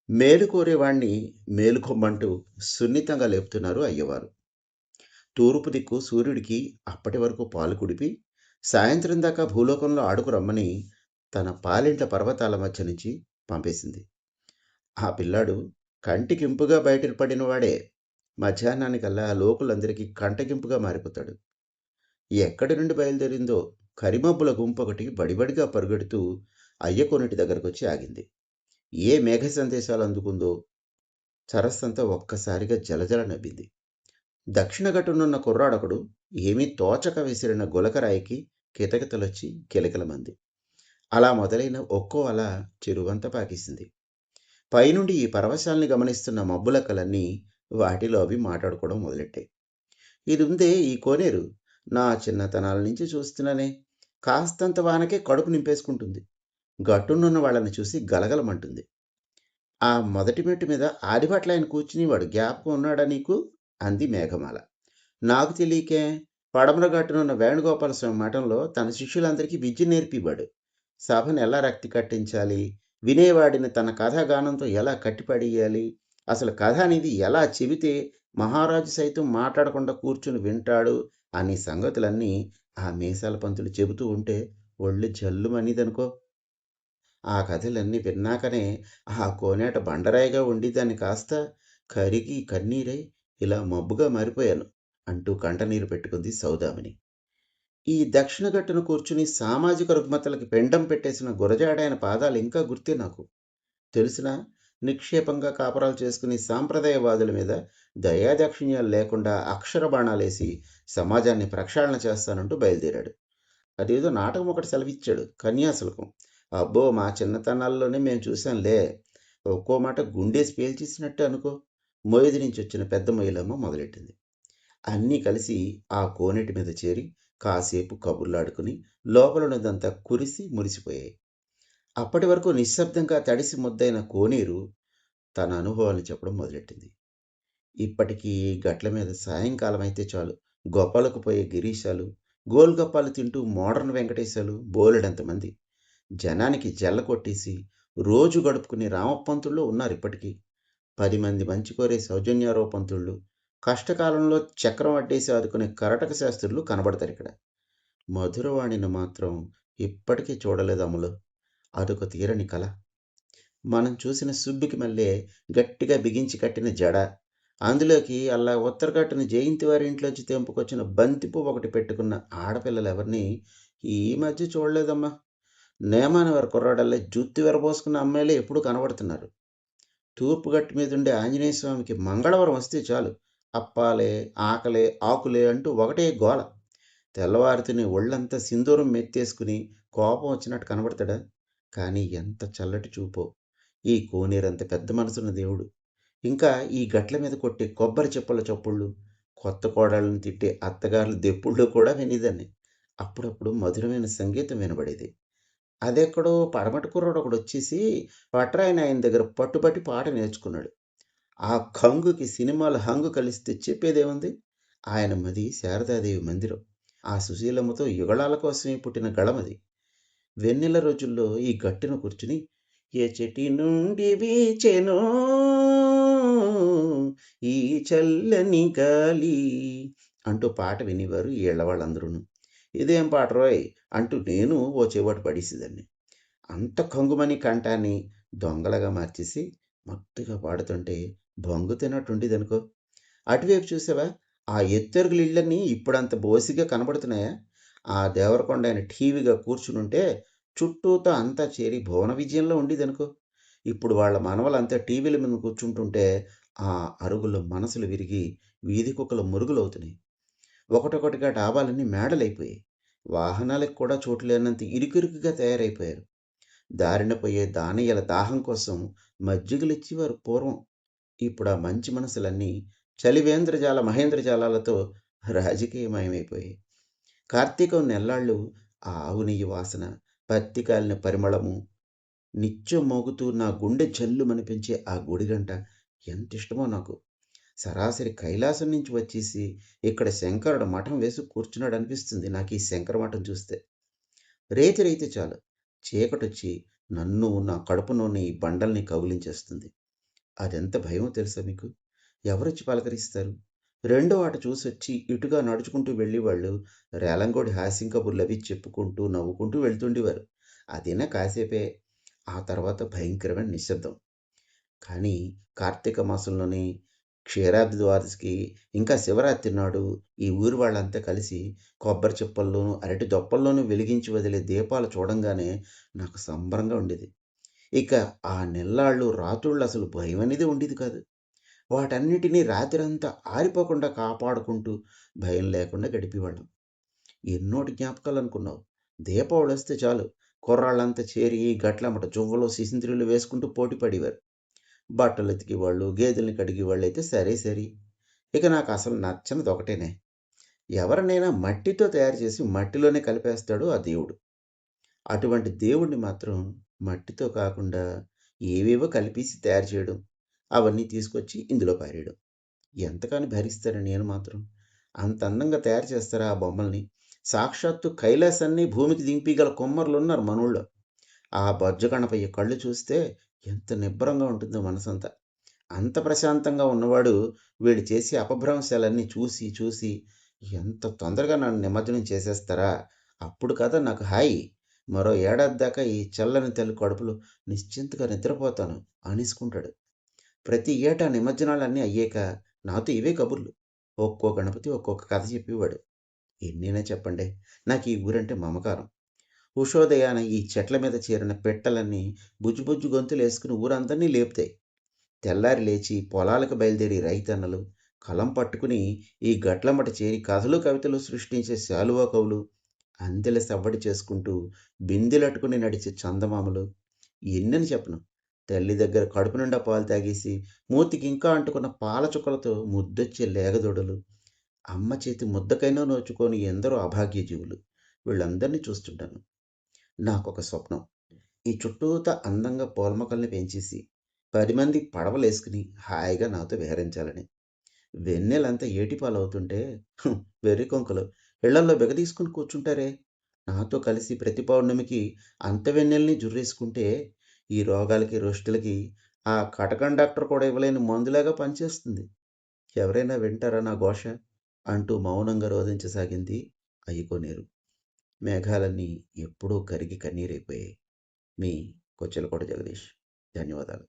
మేలు కోరేవాణ్ణి మేలుకొమ్మంటూ సున్నితంగా లేపుతున్నారు అయ్యవారు. తూర్పు దిక్కు సూర్యుడికి అప్పటి వరకు పాలు కుడిపి, సాయంత్రం దాకా భూలోకంలో ఆడుకు రమ్మని తన పాలింట్ల పర్వతాల మధ్య నుంచి పంపేసింది. ఆ పిల్లాడు కంటికింపుగా బయట పడినవాడే మధ్యాహ్నానికల్లా లోకులందరికీ కంటగింపుగా మారిపోతాడు. ఎక్కడి నుండి బయలుదేరిందో కరిమబ్బుల గుంపొకటి బడిబడిగా పరుగెడుతూ అయ్యకోనిటి దగ్గరకొచ్చి ఆగింది. ఏ మేఘ సందేశాలు అందుకుందో సరస్సంతా ఒక్కసారిగా జలజల నవ్వింది. దక్షిణ గట్టునున్న కుర్రాడొకడు ఏమీ తోచక విసిరిన గులకరాయికి కితకితలొచ్చి కిలకిలమంది. అలా మొదలైన ఒక్కో అల చెరువంత పాకేసింది. పైనుండి ఈ పరవశాల్ని గమనిస్తున్న మబ్బులెక్కలన్నీ వాటిలో అవి మాట్లాడుకోవడం మొదలెట్టాయి. ఇదుందే ఈ కోనేరు నా చిన్నతనాల నుంచి చూస్తున్నానే. కాస్తంత వానకే కడుపు నింపేసుకుంటుంది. గట్టునున్న వాళ్ళని చూసి గలగలమంటుంది. ఆ మొదటి మెట్టు మీద ఆదిభట్ల ఆయన కూర్చునేవాడు. జ్ఞాపకం ఉన్నాడా నీకు? అంది మేఘమాల. నాకు తెలియకే. పడమర గట్టునున్న వేణుగోపాల స్వామి మఠంలో తన శిష్యులందరికీ విద్య నేర్పివాడు. సభను ఎలా రక్తి కట్టించాలి, వినేవాడిని తన కథాగానంతో ఎలా కట్టిపడేయాలి, అసలు కథ అనేది ఎలా చెబితే మహారాజు సైతం మాట్లాడకుండా కూర్చుని వింటాడు అనే సంగతులన్నీ ఆ మీసాల పంతులు చెబుతూ ఉంటే ఒళ్ళు జల్లుమనేదనుకో. ఆ కథలన్నీ విన్నాకనే ఆ కోనేట బండరాయిగా ఉండిదాన్ని కాస్త కరిగి కన్నీరై ఇలా మబ్బుగా మారిపోయాను అంటూ కంటనీరు పెట్టుకుంది సౌదామిని. ఈ దక్షిణ గట్టున కూర్చుని సామాజిక రుగ్మతలకి పెండం పెట్టేసిన గురజాడైన పాదాలు ఇంకా గుర్తే నాకు. తెలిసినా నిక్షేపంగా కాపురాలు చేసుకుని సాంప్రదాయవాదుల మీద దయాదాక్షిణ్యాలు లేకుండా అక్షర బాణాలేసి సమాజాన్ని ప్రక్షాళన చేస్తానంటూ బయలుదేరాడు. అదేదో నాటకం ఒకటి సెలవిచ్చాడు, కన్యాశుల్కం. అబ్బో, మా చిన్నతనాల్లోనే మేము చూసాంలే. ఒక్కో మాట గుండేసి పేల్చేసినట్టే అనుకో. మోయది నుంచి వచ్చిన పెద్ద మొయ్యలమ్మ మొదలెట్టింది. అన్నీ కలిసి ఆ కోనేటి మీద చేరి కాసేపు కబుర్లాడుకుని లోపలున్నదంతా కురిసి మురిసిపోయాయి. అప్పటి వరకు నిశ్శబ్దంగా తడిసి ముద్దైన కోనేరు తన అనుభవాన్ని చెప్పడం మొదలెట్టింది. ఇప్పటికీ గట్ల మీద సాయంకాలం అయితే చాలు గొప్పలకు పోయే గిరీశాలు, గోల్గప్పాలు తింటూ మోడర్న్ వెంకటేశాలు బోలెడంతమంది జనానికి జల్ల కొట్టేసి రోజు గడుపుకునే రామపంతుల్లో ఉన్నారు ఇప్పటికీ. 10 మంది మంచి కోరే సౌజన్యారావు పంతుళ్ళు, కష్టకాలంలో చక్రం అడ్డేసి ఆదుకునే కరటక శాస్త్రులు కనబడతారు ఇక్కడ. మధురవాణిని మాత్రం ఇప్పటికీ చూడలేదు అమలు. అదొక తీరని కల. మనం చూసిన సుబ్బికి మళ్ళీ గట్టిగా బిగించి కట్టిన జడ, అందులోకి అలా ఉత్తరగట్టున జయంతి వారి ఇంట్లోంచి తెంపుకొచ్చిన బంతిపువ్వు ఒకటి పెట్టుకున్న ఆడపిల్లలు ఎవరిని ఈ మధ్య చూడలేదమ్మా. నేమాని వారి కుర్రాడల్లే జుత్తి విరబోసుకున్న అమ్మాయిలే ఎప్పుడు కనబడుతున్నారు. తూర్పు గట్టు మీద ఉండే ఆంజనేయ స్వామికి మంగళవారం వస్తే చాలు అప్పాలే, ఆకలే, ఆకులే అంటూ ఒకటే గోల. తెల్లవారితేనే ఒళ్ళంతా సింధూరం మెత్తేసుకుని కోపం వచ్చినట్టు కనబడతాడా. కానీ ఎంత చల్లటి చూపో. ఈ కోనేరంత పెద్ద మనసున్న దేవుడు. ఇంకా ఈ గట్ల మీద కొట్టే కొబ్బరి చెప్పుల చప్పుళ్ళు, కొత్త కోడళ్ళని తిట్టే అత్తగారుల దెప్పుళ్ళు కూడా వినేదాన్ని. అప్పుడప్పుడు మధురమైన సంగీతం వినబడేది. అదెక్కడో పడమటి కుర్రాడు ఒకడు వచ్చేసి పట్రాయన ఆయన దగ్గర పట్టుబట్టి పాట నేర్చుకున్నాడు. ఆ ఖంగుకి సినిమాల హంగు కలిస్తే చెప్పేదేముంది. ఆయన మది శారదాదేవి మందిరం. ఆ సుశీలమ్మతో యుగళాల కోసమే పుట్టిన గళమది. వెన్నెల రోజుల్లో ఈ గట్టున కూర్చుని ఏ చెటి నుండి వీచెనో ఈ చల్లని గాలి అంటూ పాట వినేవారు ఈ వాళ్ళందరూను. ఇదేం పాట రోయ్ అంటూ నేను ఓ చెవాటు పడేసేదాన్ని. అంత కంగుమని కంఠాన్ని దొంగలగా మార్చేసి మత్తుగా పాడుతుంటే బొంగు తిన్నట్టుండేదనుకో. అటువైపు చూసావా, ఆ ఎత్తరుగుల ఇళ్ళన్నీ ఇప్పుడంత బోసిగా కనబడుతున్నాయా? ఆ దేవరకొండ ఆయన టీవీగా కూర్చునుంటే చుట్టూతో అంతా చేరి భువన విజయంలో ఉండేదనుకో. ఇప్పుడు వాళ్ళ మనవలంతా టీవీల మీద కూర్చుంటుంటే ఆ అరుగుల్లో మనసులు విరిగి వీధి కుక్కలు మురుగులవుతున్నాయి. ఒకటొకటిగా డాబాలన్నీ మేడలైపోయాయి. వాహనాలకు కూడా చోటు లేనంత ఇరుకిరుకుగా తయారైపోయారు. దారిన పోయే దానయ్యల దాహం కోసం మజ్జిగలిచ్చేవారు పూర్వం. ఇప్పుడు ఆ మంచి మనసులన్నీ చలివేంద్రజాల మహేంద్రజాలాలతో రాజకీయమయమైపోయాయి. కార్తీకం నెల్లాళ్ళు ఆ ఆవు నెయ్యి వాసన, పత్తి కాలిన పరిమళము, నిత్యం మోగుతూ నా గుండె జల్లుమనిపించే ఆ గుడిగంట ఎంతిష్టమో నాకు. సరాసరి కైలాసం నుంచి వచ్చేసి ఇక్కడ శంకరుడు మఠం వేసి కూర్చున్నాడు అనిపిస్తుంది నాకు ఈ శంకర మఠం చూస్తే. రేతి రైతే చాలు చీకటొచ్చి నన్ను నా కడుపులోని ఈ బండల్ని కౌగిలించేస్తుంది. అదెంత భయమో తెలుసా మీకు? ఎవరొచ్చి పలకరిస్తారు? రెండో ఆట చూసొచ్చి ఇటుగా నడుచుకుంటూ వెళ్ళేవాళ్ళు రేలంగోడి హాస్యం కబుర్లవి చెప్పుకుంటూ, నవ్వుకుంటూ వెళ్తుండేవారు. అదైనా కాసేపే. ఆ తర్వాత భయంకరమైన నిశ్శబ్దం. కానీ కార్తీక మాసంలోని క్షీరాబ్ది ద్వాదశికి, ఇంకా శివరాత్రి నాడు ఈ ఊరి వాళ్ళంతా కలిసి కొబ్బరి చిప్పల్లోనూ, అరటి దొప్పల్లోనూ వెలిగించి వదిలే దీపాలు చూడంగానే నాకు సంబరంగా ఉండేది. ఇక ఆ నెల్లాళ్ళు రాత్రుళ్ళు అసలు భయమనేదే ఉండేది కాదు. వాటన్నిటిని రాత్రంతా ఆరిపోకుండా కాపాడుకుంటూ భయం లేకుండా గడిపేవాళ్ళం. ఎన్నోటి జ్ఞాపకాలనుకున్నావు. దీపావళొస్తే చాలు కుర్రాళ్ళంతా చేరి గట్లమ్మట జువ్వలు, సిసింద్రీలు వేసుకుంటూ పోటీ పడేవారు. బట్టలుతికేవాళ్ళు, గేదెల్ని కడిగేవాళ్ళైతే సరే సరి. ఇక నాకసలు నచ్చనిదొకటేనే. ఎవరినైనా మట్టితో తయారు చేసి మట్టిలోనే కలిపేస్తాడు ఆ దేవుడు. అటువంటి దేవుడిని మాత్రం మట్టితో కాకుండా ఏవేవో కలిపేసి తయారు చేయడం, అవన్నీ తీసుకొచ్చి ఇందులో పారేయడం. ఎంతకని భరిస్తాను నేను మాత్రం. అంత అందంగా తయారు చేస్తారా ఆ బొమ్మల్ని. సాక్షాత్తు కైలాసాన్ని భూమికి దింపీగల కుమ్మరులున్నారు మనోళ్ళు. ఆ బొజ్జ గణపయ్య కళ్ళు చూస్తే ఎంత నిబ్బరంగా ఉంటుందో మనసంతా. అంత ప్రశాంతంగా ఉన్నవాడు వీళ్ళు చేసే అపభ్రంశాలన్నీ చూసి చూసి ఎంత తొందరగా నన్ను నిమజ్జనం చేసేస్తారా, అప్పుడు కదా నాకు హాయి. మరో ఏడాది దాకా ఈ చల్లని తల్లి కడుపులో నిశ్చింతగా నిద్రపోతాను అనేసుకుంటాడు. ప్రతి ఏటా నిమజ్జనాలన్నీ అయ్యాక నాతో ఇవే కబుర్లు. ఒక్కో గణపతి ఒక్కొక్క కథ చెప్పేవాడు. ఎన్నైనా చెప్పండి, నాకు ఈ ఊరంటే మమకారం. ఉషోదయాన ఈ చెట్ల మీద చేరిన పిట్టలన్నీ బుజ్జు బుజ్జు గొంతులేసుకుని ఊరందరినీ లేపుతాయి. తెల్లారి లేచి పొలాలకు బయలుదేరి రైతన్నలు కలం పట్టుకుని ఈ గట్లమ్మట చేరి కథలు కవితలు సృష్టించే శాలువా కవులు, అందెల సవ్వడి చేసుకుంటూ బిందెలట్టుకుని నడిచే చందమామలు, ఎన్నని చెప్పను. తల్లి దగ్గర కడుపు నిండా పాలు తాగేసి మూతికి ఇంకా అంటుకున్న పాల చుక్కలతో ముద్దొచ్చే లేగదొడలు, అమ్మ చేతి ముద్దకైనా నోచుకొని ఎందరో అభాగ్య జీవులు. వీళ్ళందరినీ చూస్తుంటాను. నాకొక స్వప్నం. ఈ చుట్టూతా అందంగా పూలమొక్కల్ని పెంచేసి 10 మంది పడవలేసుకుని హాయిగా నాతో విహరించాలని. వెన్నెలంతా ఏటిపాలవుతుంటే వెర్రి కొంకలు ఇళ్లల్లో బిగదీసుకుని కూర్చుంటారే. నాతో కలిసి ప్రతి పౌర్ణమికి అంత వెన్నెల్ని జుర్రేసుకుంటే ఈ రోగాలకి, రొష్టులకి ఆ కటకం డాక్టర్ కూడా ఇవ్వలేని మందులాగా పనిచేస్తుంది. ఎవరైనా వింటారా నా ఘోష? అంటూ మౌనంగా రోదించసాగింది అయ్యకోనేరు. మేఘాలన్నీ ఎప్పుడో కరిగి కన్నీరైపోయాయి. మీ కొచ్చెలకోట జగదీష్. ధన్యవాదాలు.